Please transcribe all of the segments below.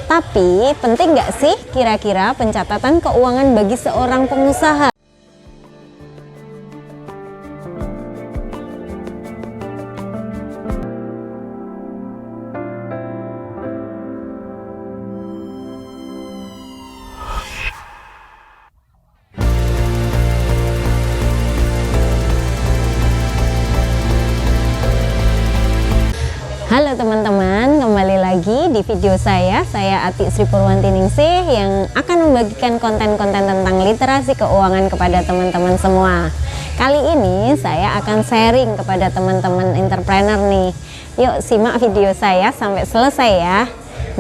Tapi penting nggak sih kira-kira pencatatan keuangan bagi seorang pengusaha? Halo teman-teman, kembali lagi di video saya Ati Sri Purwantiningsih yang akan membagikan konten-konten tentang literasi keuangan kepada teman-teman semua. Kali ini saya akan sharing kepada teman-teman entrepreneur nih. Yuk simak video saya sampai selesai ya.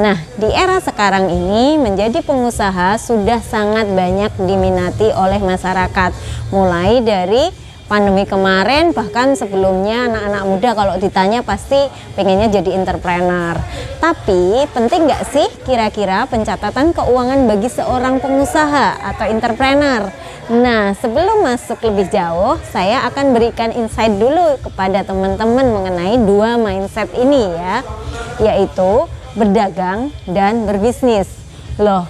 Nah, di era sekarang ini menjadi pengusaha sudah sangat banyak diminati oleh masyarakat. Mulai dari pandemi kemarin, bahkan sebelumnya anak-anak muda kalau ditanya pasti pengennya jadi entrepreneur. Tapi penting nggak sih kira-kira pencatatan keuangan bagi seorang pengusaha atau entrepreneur? Nah, sebelum masuk lebih jauh, saya akan berikan insight dulu kepada teman-teman mengenai dua mindset ini ya, yaitu berdagang dan berbisnis. Loh,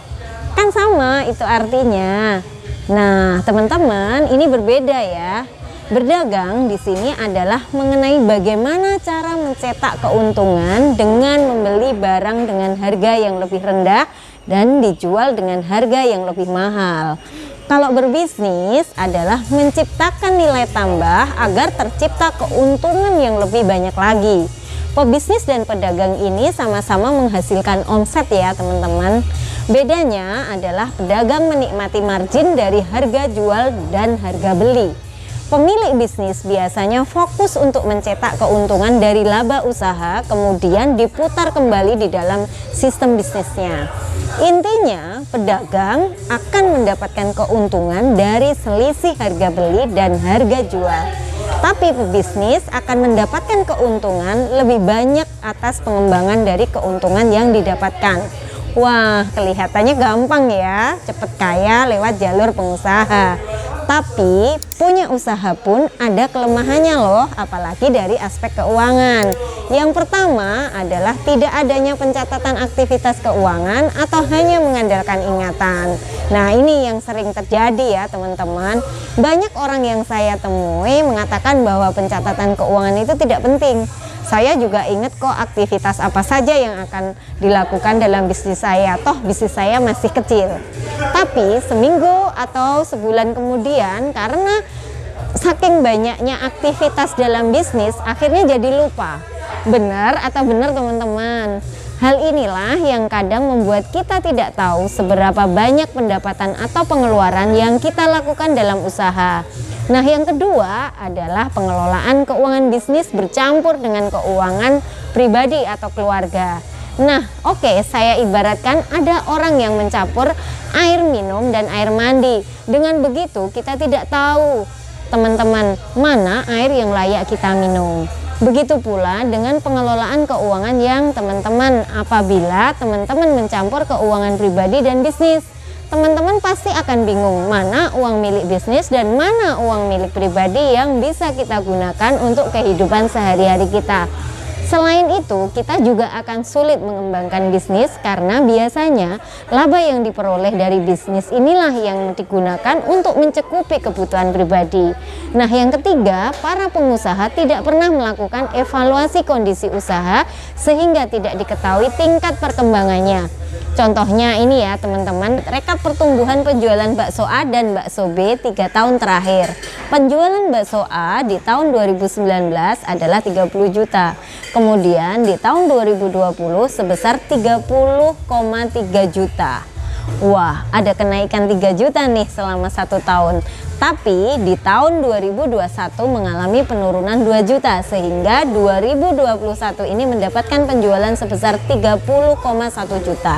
kan sama itu artinya. Nah, teman-teman, ini berbeda ya. Berdagang di sini adalah mengenai bagaimana cara mencetak keuntungan dengan membeli barang dengan harga yang lebih rendah dan dijual dengan harga yang lebih mahal. Kalau berbisnis adalah menciptakan nilai tambah agar tercipta keuntungan yang lebih banyak lagi. Pebisnis dan pedagang ini sama-sama menghasilkan omset ya teman-teman. Bedanya adalah pedagang menikmati margin dari harga jual dan harga beli. Pemilik bisnis biasanya fokus untuk mencetak keuntungan dari laba usaha, kemudian diputar kembali di dalam sistem bisnisnya. Intinya, pedagang akan mendapatkan keuntungan dari selisih harga beli dan harga jual. Tapi pebisnis akan mendapatkan keuntungan lebih banyak atas pengembangan dari keuntungan yang didapatkan. Wah, kelihatannya gampang ya, cepet kaya lewat jalur pengusaha. Tapi punya usaha pun ada kelemahannya loh, apalagi dari aspek keuangan. Yang pertama adalah tidak adanya pencatatan aktivitas keuangan atau hanya mengandalkan ingatan. Nah, ini yang sering terjadi ya teman-teman. Banyak orang yang saya temui mengatakan bahwa pencatatan keuangan itu tidak penting. Saya juga ingat kok aktivitas apa saja yang akan dilakukan dalam bisnis saya, toh bisnis saya masih kecil. Tapi seminggu atau sebulan kemudian karena saking banyaknya aktivitas dalam bisnis akhirnya jadi lupa. Benar atau benar teman-teman? Hal inilah yang kadang membuat kita tidak tahu seberapa banyak pendapatan atau pengeluaran yang kita lakukan dalam usaha. Nah, yang kedua adalah pengelolaan keuangan bisnis bercampur dengan keuangan pribadi atau keluarga. Nah, oke, saya ibaratkan ada orang yang mencampur air minum dan air mandi. Dengan begitu, kita tidak tahu, teman-teman, mana air yang layak kita minum. Begitu pula dengan pengelolaan keuangan yang teman-teman, apabila teman-teman mencampur keuangan pribadi dan bisnis, teman-teman pasti akan bingung mana uang milik bisnis dan mana uang milik pribadi yang bisa kita gunakan untuk kehidupan sehari-hari kita. Selain itu, kita juga akan sulit mengembangkan bisnis karena biasanya laba yang diperoleh dari bisnis inilah yang digunakan untuk mencukupi kebutuhan pribadi. Nah, yang ketiga, para pengusaha tidak pernah melakukan evaluasi kondisi usaha sehingga tidak diketahui tingkat perkembangannya. Contohnya ini ya teman-teman, rekap pertumbuhan penjualan bakso A dan bakso B 3 tahun terakhir. Penjualan bakso A di tahun 2019 adalah 30 juta. Kemudian di tahun 2020 sebesar 30,3 juta. Wah, ada kenaikan 3 juta nih selama 1 tahun. Tapi di tahun 2021 mengalami penurunan 2 juta sehingga 2021 ini mendapatkan penjualan sebesar 30,1 juta.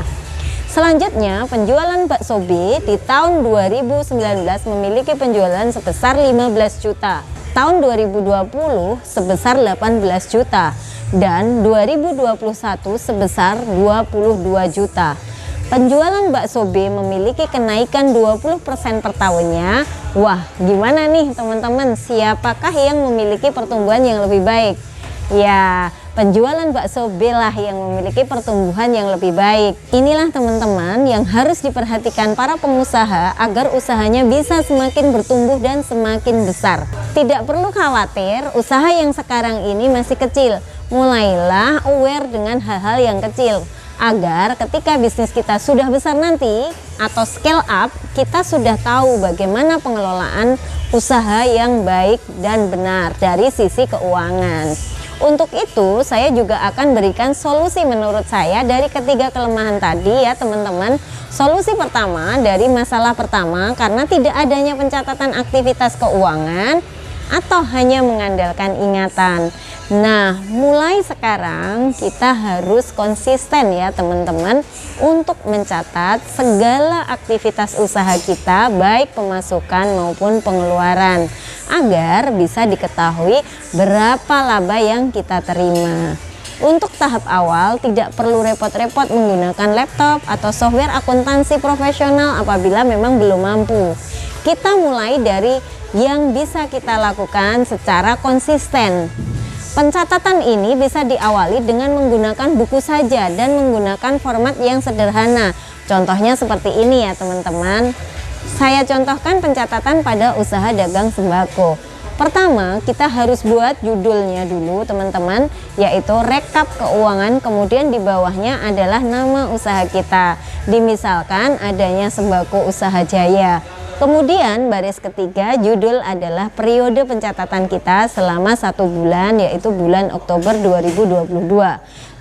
Selanjutnya, penjualan bakso B di tahun 2019 memiliki penjualan sebesar 15 juta. Tahun 2020 sebesar 18 juta dan 2021 sebesar 22 juta. Penjualan bakso B memiliki kenaikan 20% per tahunnya. Wah, gimana nih teman-teman? Siapakah yang memiliki pertumbuhan yang lebih baik? Ya, penjualan bakso belah yang memiliki pertumbuhan yang lebih baik. Inilah teman-teman yang harus diperhatikan para pengusaha agar usahanya bisa semakin bertumbuh dan semakin besar. Tidak perlu khawatir, usaha yang sekarang ini masih kecil. Mulailah aware dengan hal-hal yang kecil, agar ketika bisnis kita sudah besar nanti atau scale up, kita sudah tahu bagaimana pengelolaan usaha yang baik dan benar dari sisi keuangan. Untuk itu, saya juga akan berikan solusi menurut saya dari ketiga kelemahan tadi ya teman-teman. Solusi pertama dari masalah pertama, karena tidak adanya pencatatan aktivitas keuangan atau hanya mengandalkan ingatan. Nah, mulai sekarang kita harus konsisten ya teman-teman untuk mencatat segala aktivitas usaha kita, baik pemasukan maupun pengeluaran, agar bisa diketahui berapa laba yang kita terima. Untuk tahap awal tidak perlu repot-repot menggunakan laptop atau software akuntansi profesional apabila memang belum mampu. Kita mulai dari yang bisa kita lakukan secara konsisten. Pencatatan ini bisa diawali dengan menggunakan buku saja dan menggunakan format yang sederhana. Contohnya seperti ini ya teman-teman. Saya contohkan pencatatan pada usaha dagang sembako. Pertama, kita harus buat judulnya dulu teman-teman, yaitu rekap keuangan, kemudian di bawahnya adalah nama usaha kita. Dimisalkan adanya Sembako Usaha Jaya. Kemudian baris ketiga judul adalah periode pencatatan kita selama 1 bulan, yaitu bulan Oktober 2022.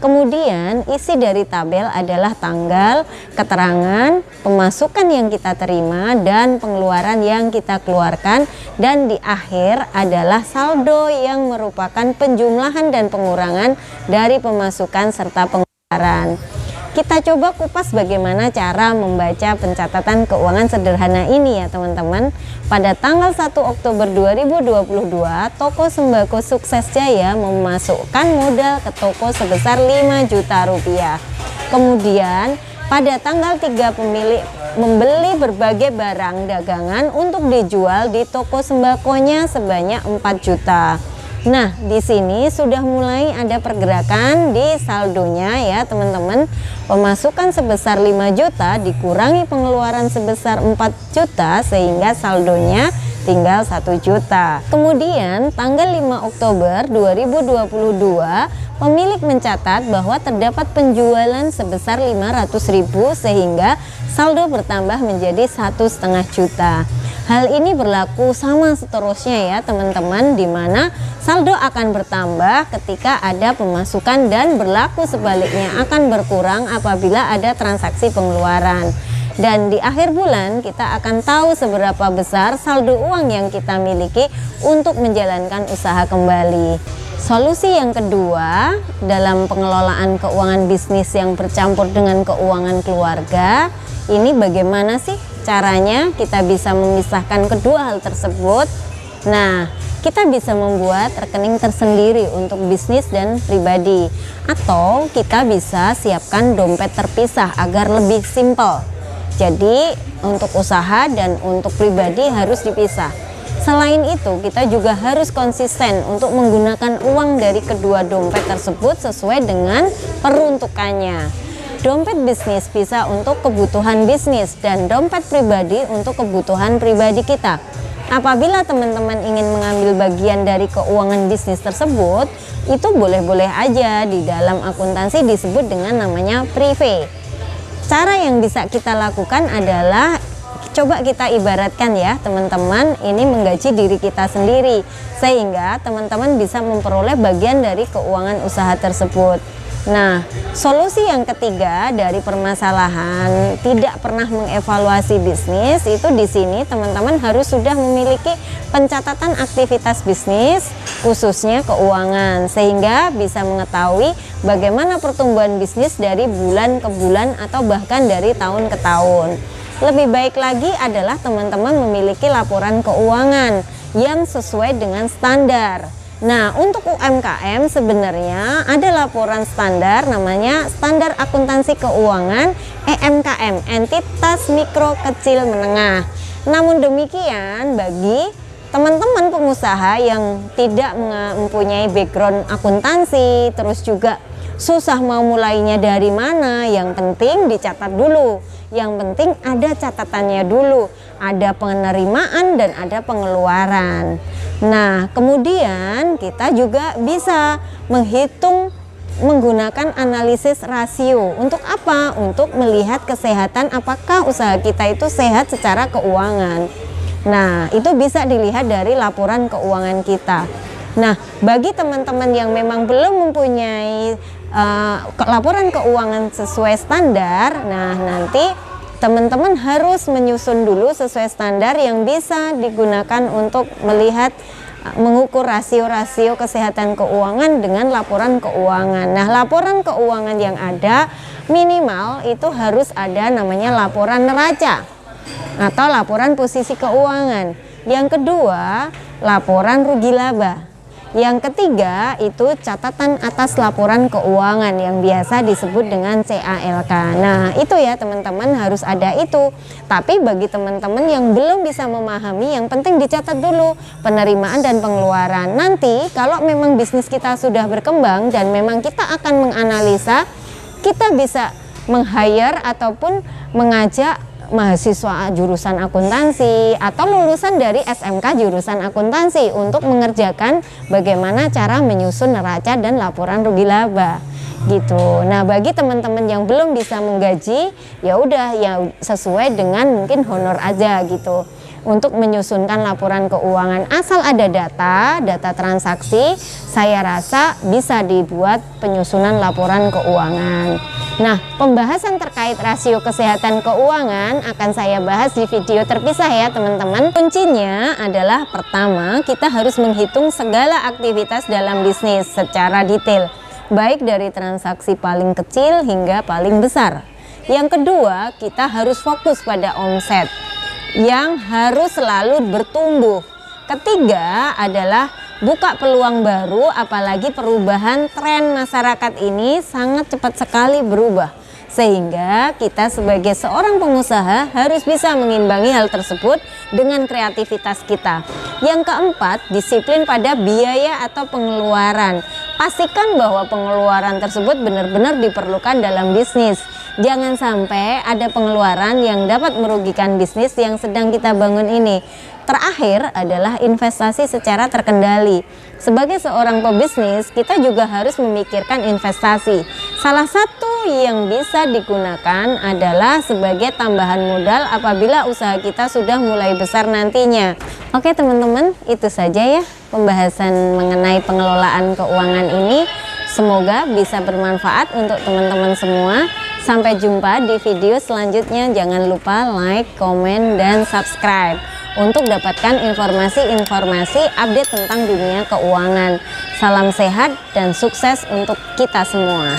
Kemudian isi dari tabel adalah tanggal, keterangan, pemasukan yang kita terima dan pengeluaran yang kita keluarkan, dan di akhir adalah saldo yang merupakan penjumlahan dan pengurangan dari pemasukan serta pengeluaran. Kita coba kupas bagaimana cara membaca pencatatan keuangan sederhana ini ya teman-teman. Pada tanggal 1 Oktober 2022, toko Sembako Sukses Jaya memasukkan modal ke toko sebesar 5 juta rupiah. Kemudian pada tanggal 3 pemilik membeli berbagai barang dagangan untuk dijual di toko sembakonya sebanyak 4 juta. Nah, di sini sudah mulai ada pergerakan di saldonya ya teman-teman. Pemasukan sebesar 5 juta dikurangi pengeluaran sebesar 4 juta sehingga saldonya tinggal 1 juta. Kemudian tanggal 5 Oktober 2022 pemilik mencatat bahwa terdapat penjualan sebesar 500.000 sehingga saldo bertambah menjadi 1,5 juta. Hal ini berlaku sama seterusnya ya teman-teman, di mana saldo akan bertambah ketika ada pemasukan dan berlaku sebaliknya akan berkurang apabila ada transaksi pengeluaran. Dan di akhir bulan kita akan tahu seberapa besar saldo uang yang kita miliki untuk menjalankan usaha kembali. Solusi yang kedua dalam pengelolaan keuangan bisnis yang bercampur dengan keuangan keluarga, ini bagaimana sih caranya kita bisa memisahkan kedua hal tersebut? Nah, kita bisa membuat rekening tersendiri untuk bisnis dan pribadi, atau kita bisa siapkan dompet terpisah agar lebih simpel. Jadi untuk usaha dan untuk pribadi harus dipisah. Selain itu, kita juga harus konsisten untuk menggunakan uang dari kedua dompet tersebut sesuai dengan peruntukannya. Dompet bisnis bisa untuk kebutuhan bisnis dan dompet pribadi untuk kebutuhan pribadi kita. Apabila teman-teman ingin mengambil bagian dari keuangan bisnis tersebut, itu boleh-boleh aja. Di dalam akuntansi disebut dengan namanya privé. Cara yang bisa kita lakukan adalah coba kita ibaratkan ya teman-teman, ini menggaji diri kita sendiri, sehingga teman-teman bisa memperoleh bagian dari keuangan usaha tersebut. Nah, solusi yang ketiga dari permasalahan tidak pernah mengevaluasi bisnis itu, di sini teman-teman harus sudah memiliki pencatatan aktivitas bisnis khususnya keuangan, sehingga bisa mengetahui bagaimana pertumbuhan bisnis dari bulan ke bulan atau bahkan dari tahun ke tahun. Lebih baik lagi adalah teman-teman memiliki laporan keuangan yang sesuai dengan standar. Nah, untuk UMKM sebenarnya ada laporan standar namanya Standar Akuntansi Keuangan (EMKM), Entitas Mikro Kecil Menengah. Namun demikian, bagi teman-teman pengusaha yang tidak mempunyai background akuntansi, terus juga susah mau mulainya dari mana, yang penting dicatat dulu. Yang penting ada catatannya dulu, ada penerimaan dan ada pengeluaran. Nah, kemudian kita juga bisa menghitung menggunakan analisis rasio. Untuk apa? Untuk melihat kesehatan, apakah usaha kita itu sehat secara keuangan. Nah, itu bisa dilihat dari laporan keuangan kita. Nah, bagi teman-teman yang memang belum mempunyai laporan keuangan sesuai standar, nah nanti teman-teman harus menyusun dulu sesuai standar yang bisa digunakan untuk melihat mengukur rasio-rasio kesehatan keuangan dengan laporan keuangan. Nah, laporan keuangan yang ada minimal itu harus ada namanya laporan neraca atau laporan posisi keuangan. Yang kedua, laporan rugi laba. Yang ketiga itu catatan atas laporan keuangan yang biasa disebut dengan CALK. Nah, itu ya teman-teman, harus ada itu. Tapi bagi teman-teman yang belum bisa memahami, yang penting dicatat dulu penerimaan dan pengeluaran. Nanti kalau memang bisnis kita sudah berkembang dan memang kita akan menganalisa, kita bisa meng-hire ataupun mengajak mahasiswa jurusan akuntansi atau lulusan dari SMK jurusan akuntansi untuk mengerjakan bagaimana cara menyusun neraca dan laporan rugi laba gitu. Nah, bagi teman-teman yang belum bisa menggaji, ya udah ya sesuai dengan mungkin honor aja gitu. Untuk menyusunkan laporan keuangan, asal ada data transaksi, saya rasa bisa dibuat penyusunan laporan keuangan. Nah, pembahasan terkait rasio kesehatan keuangan akan saya bahas di video terpisah ya teman-teman. Kuncinya adalah pertama, kita harus menghitung segala aktivitas dalam bisnis secara detail, baik dari transaksi paling kecil hingga paling besar. Yang kedua, kita harus fokus pada omset yang harus selalu bertumbuh. Ketiga adalah buka peluang baru, apalagi perubahan tren masyarakat ini sangat cepat sekali berubah, sehingga kita sebagai seorang pengusaha harus bisa mengimbangi hal tersebut dengan kreativitas kita. Yang keempat, disiplin pada biaya atau pengeluaran. Pastikan bahwa pengeluaran tersebut benar-benar diperlukan dalam bisnis. Jangan sampai ada pengeluaran yang dapat merugikan bisnis yang sedang kita bangun ini. Terakhir adalah investasi secara terkendali. Sebagai seorang pebisnis, kita juga harus memikirkan investasi. Salah satu yang bisa digunakan adalah sebagai tambahan modal apabila usaha kita sudah mulai besar nantinya. Oke teman-teman, itu saja ya pembahasan mengenai pengelolaan keuangan ini. Semoga bisa bermanfaat untuk teman-teman semua. Sampai jumpa di video selanjutnya. Jangan lupa like, komen, dan subscribe untuk dapatkan informasi-informasi update tentang dunia keuangan. Salam sehat dan sukses untuk kita semua.